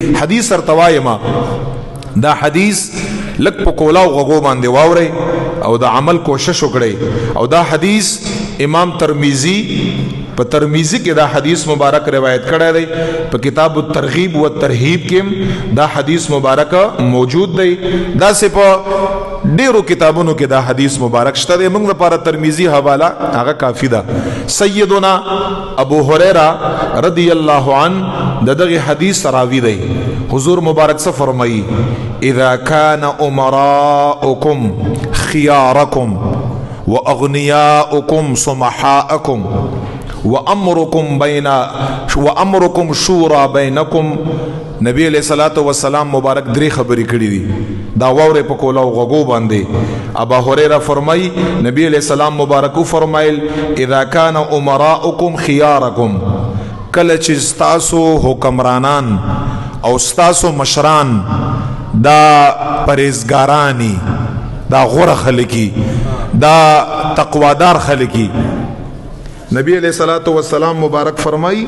حدیث ارتوایما دا حدیث لک په کولاو غوغو باندې واوري او دا عمل کوشش وکړي او دا حدیث امام ترمذی په ترمذی کې دا حدیث مبارک روایت کړی دی په کتاب الترغیب والترهیب کې دا حدیث مبارک موجود دی دا سه په ډیرو کتابونو کې دا حدیث مبارک شته دی موږ لپاره ترمذی حواله هغه کافی ده سیدنا ابو هريره رضی الله عنه دغه حدیث راوی دی حضور مبارک سے فرمائی اذا كان امراؤكم خياركم واغنياؤكم سمحاءكم وامركم شورى بينكم نبی علیہ الصلوۃ والسلام مبارک درې خبرې کړې دي دا ووره په کولاو غوغو باندې ابو هريره فرمای نبی علیہ السلام مبارک فرمایل اذا كان امراؤكم خياركم کله چې تاسو حکمرانان او تاسو مشران دا پرهیزګارانی دا غوره خلکی دا تقوادار خلکی نبی علیہ الصلوۃ والسلام مبارک فرمای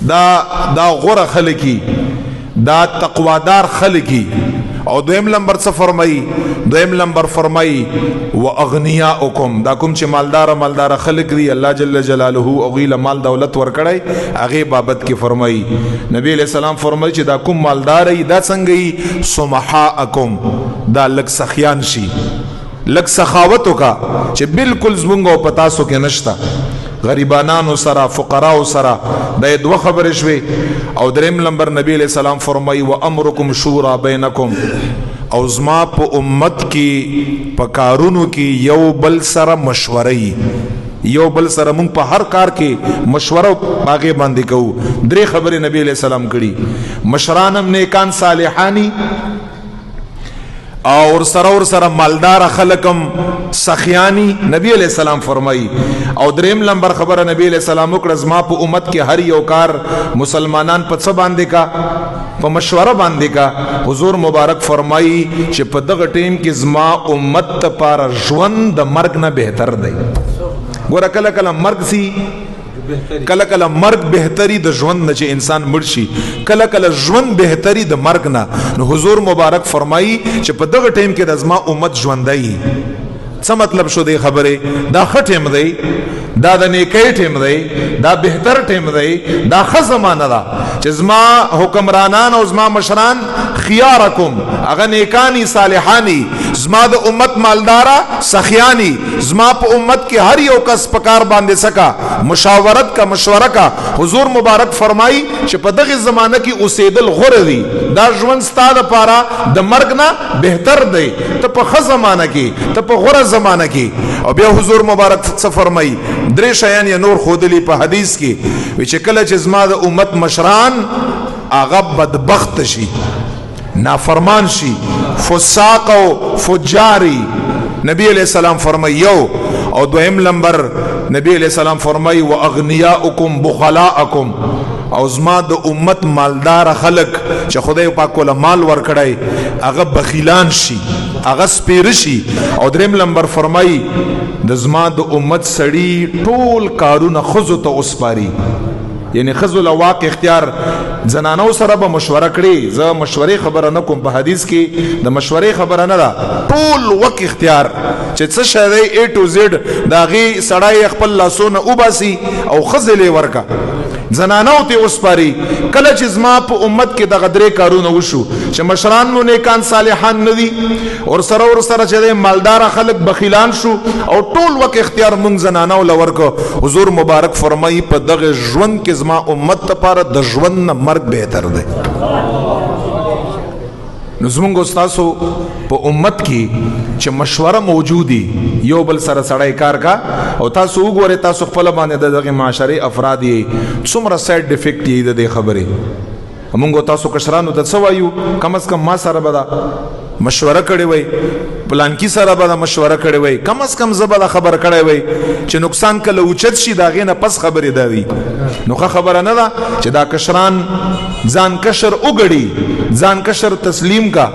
دا غوره خلکی دا تقوادار خلکی او دویم نمبر څه فرمای دویم نمبر فرمای واغنیاءکم دا کوم چې مالدار خلق دی الله جل جلاله او غیله مال دولت ورکړی هغه بابت کې فرمای نبی علیہ السلام فرمای چې دا کوم مالدار دا څنګه سمحاءکم دا لک سخیان شي لک سخاوتو کا چې بالکل زمونږ پتا سو کې نشتا غریبانانو سره فقراو سره دا دوه خبرې شوي او دریم نمبر نبی علیہ السلام فرمای و امرکم شورا بینکم او زما په امت کې په کارونو کې یو بل سره مشورې یو بل سره مونږ په هر کار کې مشوره باغې باندې کوو درې خبرې نبی علیہ السلام کړي مشرانم نیکان صالحانی اور سره مالدار خلقم سخیانی نبی علیہ السلام فرمائی او دریم نمبر خبر نبی علیہ السلام وکړه زما په امت کې هر یو کار مسلمانان په څه باندې کا په مشوره باندې کا حضور مبارک فرمائی چې په دغه ټیم کې زما امت لپاره ژوند د مرګ نه بهتر دی ګوره کله کله مرګ سي کله کله مرګ بهتري د ژوند نه چې انسان مړ شي کله کله ژوند بهتري د مرګ نه نو حضور مبارک فرمایي چې په دغه ټیم کې د ازما امت ژوندۍ څه مطلب شو دی خبره دا ښه ټیم دی دا د نیکۍ ټیم دی دا بهتر ټیم دی دا ښه زمانه ده چې زما حکمرانان او زما مشران خيارکم هغه نیکانی صالحانی زما د امت مالدارا سخیانی زما په امت کې هر یو کس پکار باندې سکا مشاورت کا مشوره کا حضور مبارک فرمای چې په دغه زمانه کې اوسېدل غوړه دي دا ژوند ستاده لپاره د مرګ نه بهتر دی ته په ښه زمانه کې ته په غوړه زمانه کې او بیا حضور مبارک څه فرمای درې شیان یې نور خودلی په حدیث کې چې کله چې زما د امت مشران هغه بدبخت شي نافرمان شي فساق او فجاری نبی علیہ السلام فرمای یو او دویم نمبر نبی علیہ السلام فرمای واغنیاءکم بخلاءکم او زما د امت مالدار خلق چې خدای پاک ول مال ورکړای هغه بخیلان شي هغه سپیر شي او دریم نمبر فرمای د زما د امت سړی ټول کارونه خزو ته اوسپاري یعنی خزو لواق اختیار زنانو سره به مشوره کړي زه مشورې خبره نه کوم په حدیث کې د مشورې خبره نه ده ټول وق اختیار چې څه شی دی A to Z داغي سړی خپل لاسونه وباسي او خزلې ورکا زنانو ته اوسپاري کله چې زما په امت کې د غدرې کارونه وشو چې مشران نو نیکان صالحان ندي اور سره چې مالدار خلق بخیلان شو او ټول وق اختیار مونږ زنانو لورکو حضور مبارک فرمایي په دغه ژوند کې زما امت لپاره د ژوند نه مرګ بهتر دی نو زمونږ استادو په امت کې چې مشوره موجودي یو بل سره سړی کار کا او تاسو وګورئ تاسو خپل باندې دغه معاشري افراد یې څومره سایډ افیکټ یې د خبرې موږ تاسو کشرانو ته څه وایو کم از کم ما سره به مشوره کړی وای پلان کی سره به مشوره کړی وای کم از کم زبر خبر کړی وای چې نقصان کله اوچت شي دا غینه پس خبرې دا وی نو خبره نه ده چې دا کشران ځان کشر وګړي ځان کشر تسلیم کا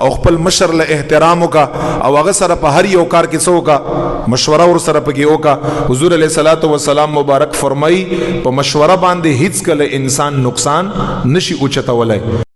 او خپل مشر له احترام کا او هغه سره په هر یو کار کې څو کا مشوره ور سره پکې وکا حضور علیہ الصلوۃ والسلام مبارک فرمای په مشوره باندې هیڅ کله انسان نقصان نشي اوچتولای